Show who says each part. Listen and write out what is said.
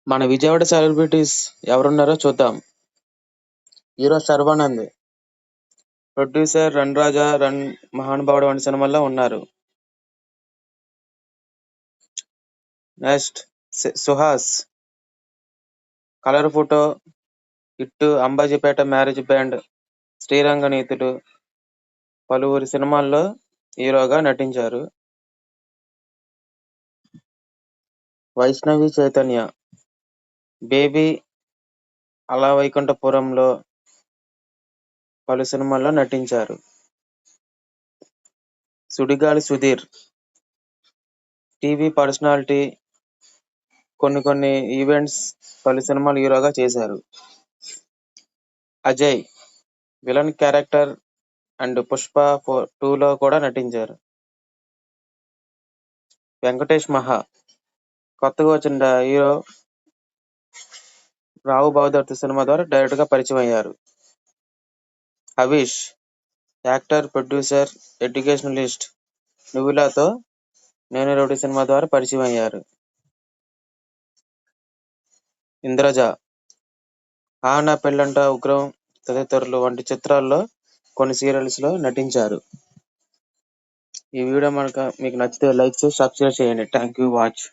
Speaker 1: మన విజయవాడ సెలబ్రిటీస్ ఎవరున్నారో చూద్దాం. Hero Sharwanand, producer run Raja, run Mahanubhavudu వంటి సినిమాల్లో ఉన్నారు. Next Suhas, colour photo, hit, Ambajipeta marriage band, Sriranganeethulu పలువురు సినిమాల్లో హీరోగా నటించారు. వైష్ణవి చైతన్య, బేబీ, అల వైకుంఠపురంలో పలు సినిమాల్లో నటించారు. సుడిగాలి సుధీర్, టీవీ పర్సనాలిటీ, కొన్ని ఈవెంట్స్, పలు సినిమాలు హీరోగా చేశారు. Ajay, villain character and Pushpa 2లో కూడా నటించారు. వెంకటేష్ మహా, కొత్తగా వచ్చిన హీరో, రావు బహదూర్ సినిమా ద్వారా డైరెక్ట్ గా పరిచయం అయ్యారు. హవీష్, యాక్టర్, ప్రొడ్యూసర్, ఎడ్యుకేషనలిస్ట్, నువ్వులాతో నేను రౌడీ సినిమా ద్వారా పరిచయం అయ్యారు. ఇంద్రజ, ఆ నా పెళ్ళంట, ఉగ్రం తదితరులు వంటి చిత్రాల్లో, కొన్ని సీరియల్స్ లో నటించారు. ఈ వీడియో మీకు నచ్చితే లైక్ చేసి సబ్స్క్రైబ్ చేయండి. Thank you watch.